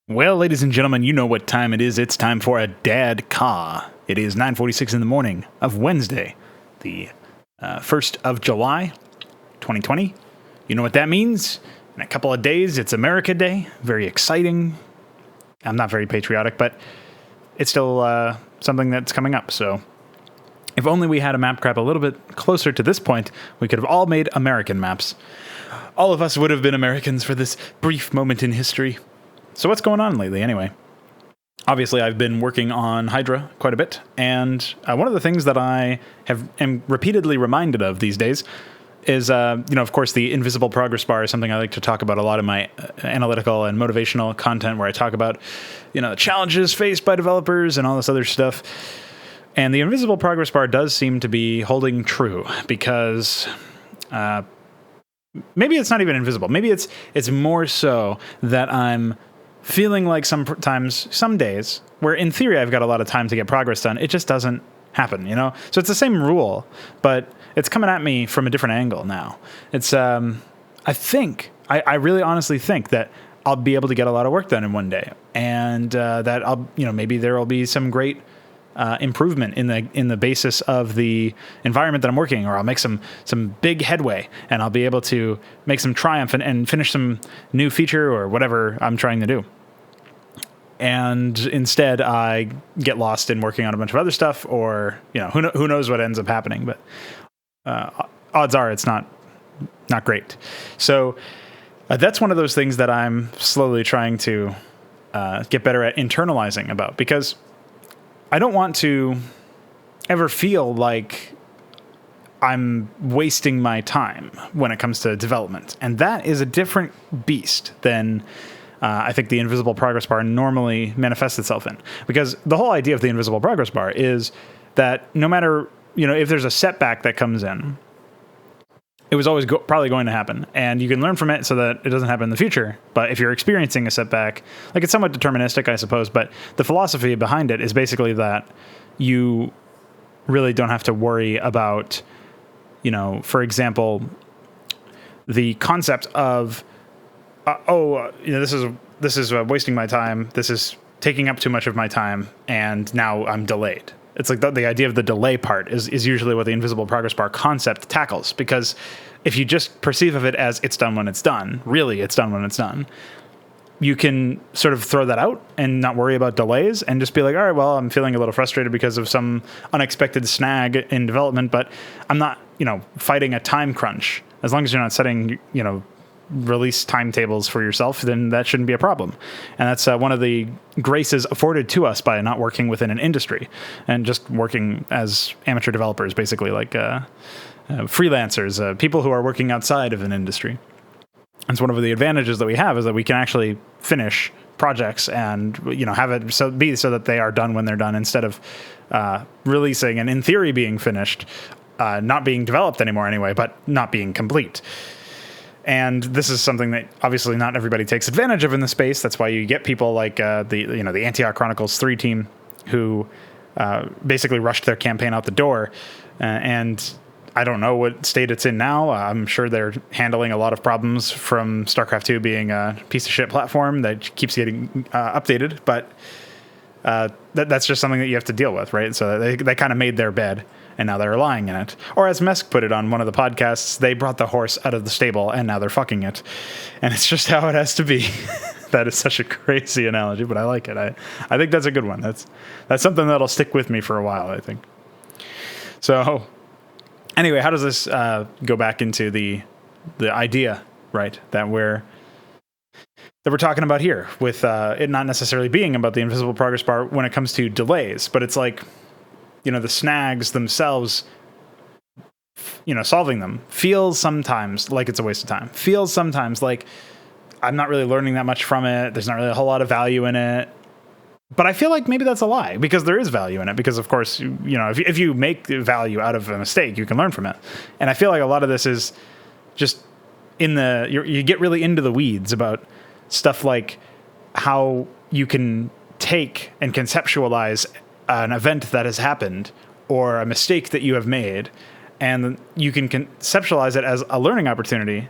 Well, ladies and gentlemen, you know what time it is. It's time for a DADCAW. It is 9:46 in the morning of Wednesday, the 1st of July, 2020. You know what that means? In a couple of days, it's America Day. Very exciting. I'm not very patriotic, but it's still something that's coming up. So if only we had a Mapcrap a little bit closer to this point, we could have all made American maps. All of us would have been Americans for this brief moment in history. So what's going on lately, anyway? Obviously, I've been working on Hydra quite a bit, and one of the things that I am repeatedly reminded of these days is, of course, the invisible progress bar is something I like to talk about a lot in my analytical and motivational content, where I talk about, the challenges faced by developers and all this other stuff. And the invisible progress bar does seem to be holding true, because maybe it's not even invisible. Maybe it's more so that I'm feeling like some days where in theory I've got a lot of time to get progress done, it just doesn't happen, So it's the same rule, but it's coming at me from a different angle now. It's, I really honestly think that I'll be able to get a lot of work done in one day, and that I'll, maybe there will be some great improvement in the basis of the environment that I'm working, or I'll make some big headway, and I'll be able to make some triumph and finish some new feature or whatever I'm trying to do. And instead, I get lost in working on a bunch of other stuff, or who knows what ends up happening. But odds are it's not great. So that's one of those things that I'm slowly trying to get better at internalizing about, because I don't want to ever feel like I'm wasting my time when it comes to development. And that is a different beast than I think the invisible progress bar normally manifests itself in. Because the whole idea of the invisible progress bar is that no matter, if there's a setback that comes in, it was always probably going to happen, and you can learn from it so that it doesn't happen in the future. But if you're experiencing a setback, it's somewhat deterministic, I suppose, but the philosophy behind it is basically that you really don't have to worry about, for example, the concept of, this is wasting my time, this is taking up too much of my time, and now I'm delayed. It's like the idea of the delay part is usually what the invisible progress bar concept tackles, because if you just perceive of it as it's done when it's done, really it's done when it's done, you can sort of throw that out and not worry about delays and just be like, all right, well, I'm feeling a little frustrated because of some unexpected snag in development, but I'm not, fighting a time crunch. As long as you're not setting, release timetables for yourself, then that shouldn't be a problem. And that's one of the graces afforded to us by not working within an industry and just working as amateur developers, basically, like freelancers, people who are working outside of an industry. And so one of the advantages that we have is that we can actually finish projects and have it so that they are done when they're done, instead of releasing and in theory being finished, not being developed anymore anyway, but not being complete. And this is something that obviously not everybody takes advantage of in the space. That's why you get people like the Antioch Chronicles 3 team, who basically rushed their campaign out the door. And I don't know what state it's in now. I'm sure they're handling a lot of problems from StarCraft 2 being a piece of shit platform that keeps getting updated. But that's just something that you have to deal with, right? So they kind of made their bed, and now they're lying in it. Or as Mesk put it on one of the podcasts, they brought the horse out of the stable, and now they're fucking it. And it's just how it has to be. That is such a crazy analogy, but I like it. I think that's a good one. That's something that'll stick with me for a while, I think. So anyway, how does this go back into the idea, right, that we're talking about here, with it not necessarily being about the invisible progress bar when it comes to delays, but it's like, the snags themselves, solving them feels sometimes like it's a waste of time. Feels sometimes like I'm not really learning that much from it. There's not really a whole lot of value in it. But I feel like maybe that's a lie, because there is value in it. Because, of course, if you make value out of a mistake, you can learn from it. And I feel like a lot of this is just you get really into the weeds about stuff like how you can take and conceptualize an event that has happened, or a mistake that you have made, and you can conceptualize it as a learning opportunity,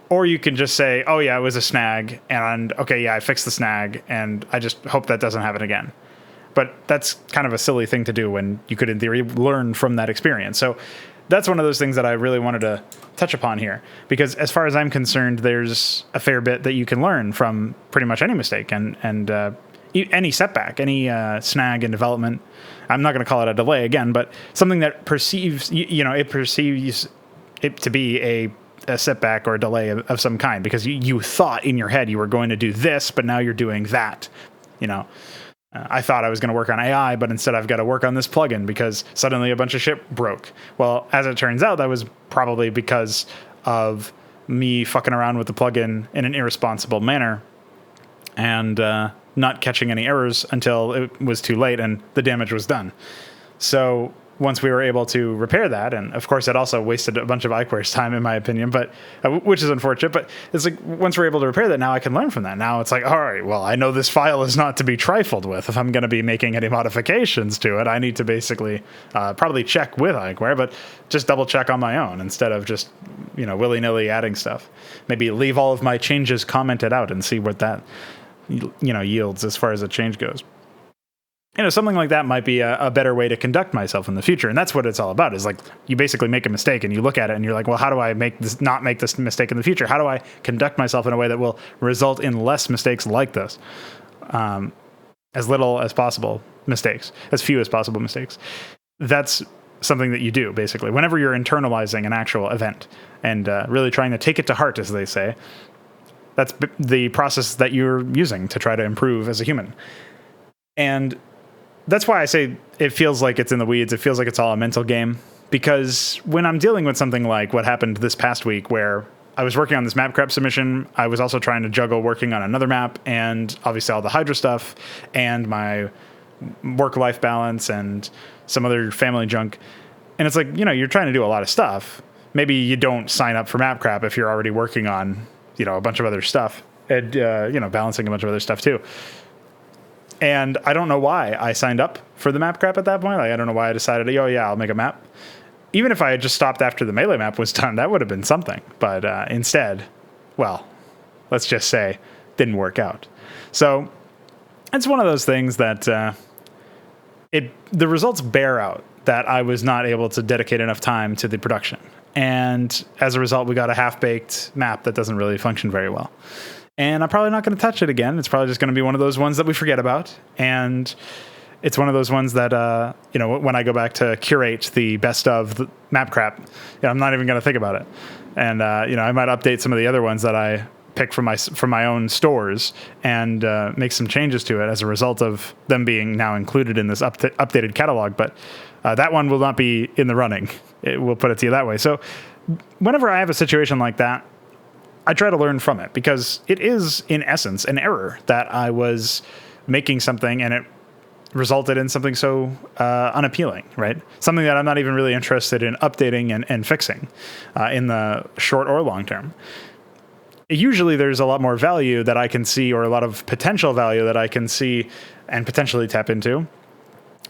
Or you can just say, oh yeah, it was a snag, and okay, yeah, I fixed the snag, and I just hope that doesn't happen again. But that's kind of a silly thing to do when you could, in theory, learn from that experience. So that's one of those things that I really wanted to touch upon here, because as far as I'm concerned, there's a fair bit that you can learn from pretty much any mistake and any setback, any snag in development. I'm not going to call it a delay again, but something that perceives, it perceives it to be a setback or a delay of some kind, because you thought in your head you were going to do this, but now you're doing that. I thought I was going to work on AI, but instead I've got to work on this plugin because suddenly a bunch of shit broke. Well, as it turns out, that was probably because of me fucking around with the plugin in an irresponsible manner and not catching any errors until it was too late and the damage was done. So once we were able to repair that, and of course it also wasted a bunch of iQuery's time in my opinion, but which is unfortunate, but it's like once we're able to repair that, now I can learn from that. Now it's like, all right, well, I know this file is not to be trifled with. If I'm going to be making any modifications to it, I need to basically probably check with iQuery, but just double check on my own instead of just, willy-nilly adding stuff. Maybe leave all of my changes commented out and see what that, yields as far as a change goes. Something like that might be a better way to conduct myself in the future. And that's what it's all about, is like you basically make a mistake and you look at it and you're like, well, how do I not make this mistake in the future? How do I conduct myself in a way that will result in less mistakes like this? As little as possible mistakes, as few as possible mistakes. That's something that you do basically whenever you're internalizing an actual event and really trying to take it to heart, as they say. That's the process that you're using to try to improve as a human. And that's why I say it feels like it's in the weeds. It feels like it's all a mental game, because when I'm dealing with something like what happened this past week, where I was working on this Mapcrap submission, I was also trying to juggle working on another map and obviously all the Hydra stuff and my work-life balance and some other family junk. And it's like, you're trying to do a lot of stuff. Maybe you don't sign up for Mapcrap if you're already working on, a bunch of other stuff and, balancing a bunch of other stuff too. And I don't know why I signed up for the Mapcrap at that point. Like, I don't know why I decided, I'll make a map. Even if I had just stopped after the melee map was done, that would have been something. But instead, well, let's just say, didn't work out. So it's one of those things that the results bear out that I was not able to dedicate enough time to the production. And as a result, we got a half-baked map that doesn't really function very well. And I'm probably not going to touch it again. It's probably just going to be one of those ones that we forget about. And it's one of those ones that, when I go back to curate the best of the Mapcrap, I'm not even going to think about it. And, I might update some of the other ones that I pick from my own stores and make some changes to it as a result of them being now included in this updated catalog. But that one will not be in the running. We'll put it to you that way. So whenever I have a situation like that, I try to learn from it, because it is, in essence, an error that I was making something and it resulted in something so unappealing, right? Something that I'm not even really interested in updating and fixing in the short or long term. Usually there's a lot more value that I can see, or a lot of potential value that I can see and potentially tap into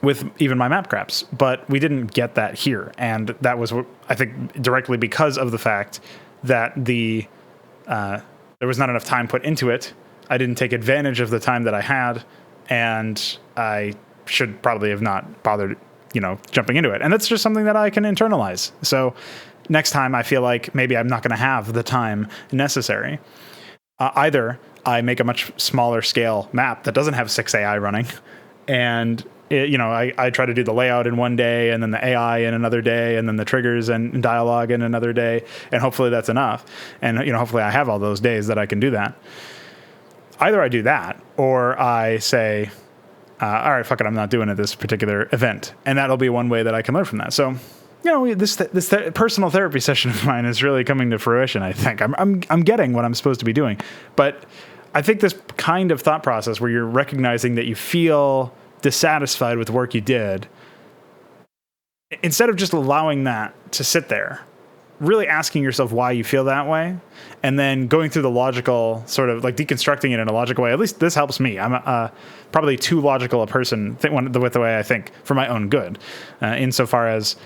with even my Mapcraps. But we didn't get that here. And that was, I think, directly because of the fact that there was not enough time put into it. I didn't take advantage of the time that I had, and I should probably have not bothered, jumping into it. And that's just something that I can internalize. So next time I feel like maybe I'm not going to have the time necessary. Either I make a much smaller scale map that doesn't have 6 AI running, and I try to do the layout in one day, and then the AI in another day, and then the triggers and dialogue in another day, and hopefully that's enough. And hopefully I have all those days that I can do that. Either I do that, or I say, all right, fuck it, I'm not doing it this particular event, and that'll be one way that I can learn from that. So, this personal therapy session of mine is really coming to fruition. I think I'm getting what I'm supposed to be doing, but I think this kind of thought process where you're recognizing that you feel dissatisfied with the work you did, instead of just allowing that to sit there, really asking yourself why you feel that way, and then going through the logical, sort of like deconstructing it in a logical way. At least this helps me. I'm probably too logical a person with the way I think for my own good, insofar as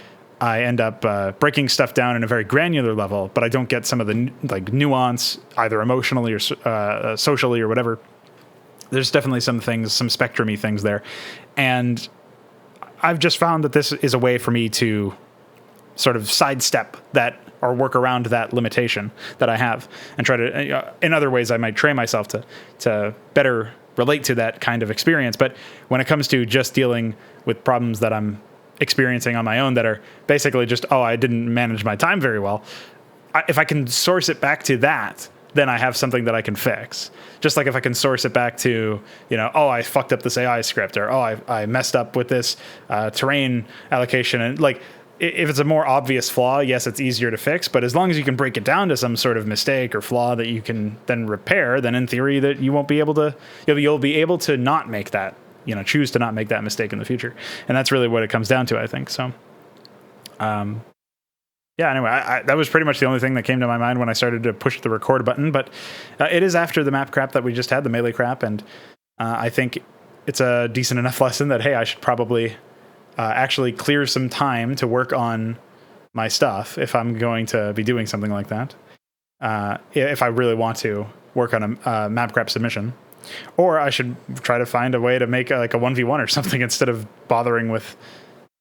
I end up breaking stuff down in a very granular level, but I don't get some of the like nuance, either emotionally or socially or whatever. There's definitely some things, some spectrum-y things there. And I've just found that this is a way for me to sort of sidestep that or work around that limitation that I have and try to, in other ways, I might train myself to better relate to that kind of experience. But when it comes to just dealing with problems that I'm experiencing on my own that are basically just, oh, I didn't manage my time very well, if I can source it back to that, then I have something that I can fix. Just like if I can source it back to, oh, I fucked up this AI script, or, oh, I messed up with this terrain allocation. And like, if it's a more obvious flaw, yes, it's easier to fix. But as long as you can break it down to some sort of mistake or flaw that you can then repair, then in theory that you won't be able to, you'll be able to not make that, choose to not make that mistake in the future. And that's really what it comes down to, I think. So, yeah, anyway, that was pretty much the only thing that came to my mind when I started to push the record button. But it is after the Mapcrap that we just had, the melee crap. And I think it's a decent enough lesson that, hey, I should probably actually clear some time to work on my stuff if I'm going to be doing something like that. If I really want to work on a Mapcrap submission. Or I should try to find a way to make like a 1v1 or something instead of bothering with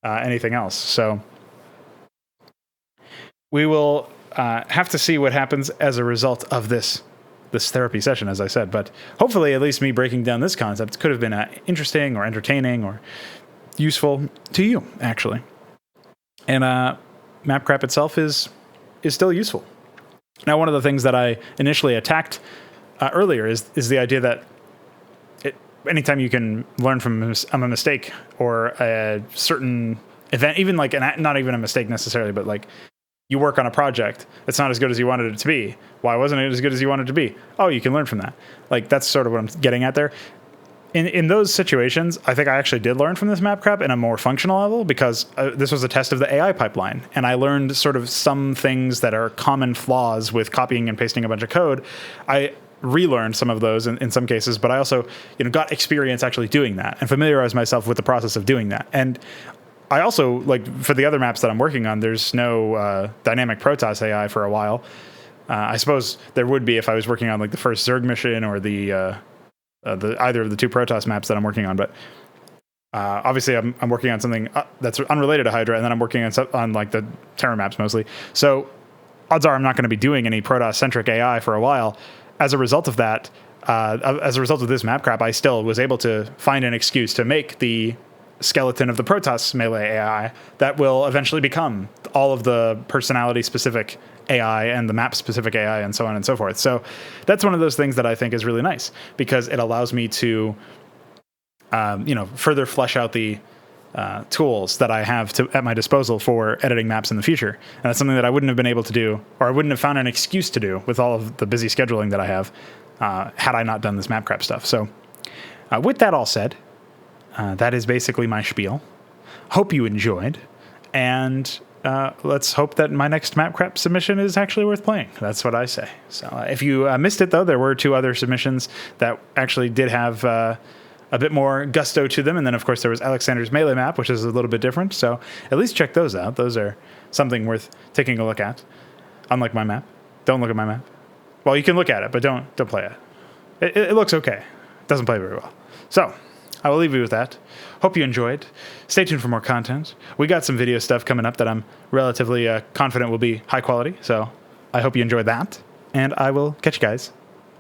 anything else. So we will have to see what happens as a result of this therapy session, as I said. But hopefully at least me breaking down this concept could have been interesting or entertaining or useful to you, actually. And Mapcrap itself is still useful. Now, one of the things that I initially attacked earlier is the idea that anytime you can learn from a mistake or a certain event, even like not even a mistake necessarily, but like you work on a project, it's not as good as you wanted it to be. Why wasn't it as good as you wanted it to be? Oh, you can learn from that. Like that's sort of what I'm getting at there. In those situations, I think I actually did learn from this Mapcrap in a more functional level because this was a test of the AI pipeline. And I learned sort of some things that are common flaws with copying and pasting a bunch of code. I relearned some of those in some cases, but I also got experience actually doing that and familiarized myself with the process of doing that. And I also, like for the other maps that I'm working on, there's no dynamic Protoss AI for a while. I suppose there would be if I was working on like the first Zerg mission or the either of the two Protoss maps that I'm working on, but obviously I'm working on something that's unrelated to Hydra, and then I'm working on like the Terra maps mostly. So odds are I'm not going to be doing any Protoss-centric AI for a while. As a result of that, as a result of this Mapcrap, I still was able to find an excuse to make the skeleton of the Protoss melee AI that will eventually become all of the personality-specific AI and the map-specific AI and so on and so forth. So that's one of those things that I think is really nice because it allows me to, further flesh out the tools that I have at my disposal for editing maps in the future. And that's something that I wouldn't have been able to do, or I wouldn't have found an excuse to do with all of the busy scheduling that I have had I not done this Mapcrap stuff. So with that all said, that is basically my spiel. Hope you enjoyed, and let's hope that my next Mapcrap submission is actually worth playing. That's what I say. So if you missed it, though, there were 2 other submissions that actually did have a bit more gusto to them. And then, of course, there was Alexander's melee map, which is a little bit different. So at least check those out. Those are something worth taking a look at. Unlike my map. Don't look at my map. Well, you can look at it, but don't play it. It looks okay. It doesn't play very well. So I will leave you with that. Hope you enjoyed. Stay tuned for more content. We got some video stuff coming up that I'm relatively confident will be high quality. So I hope you enjoyed that. And I will catch you guys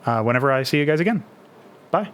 whenever I see you guys again. Bye.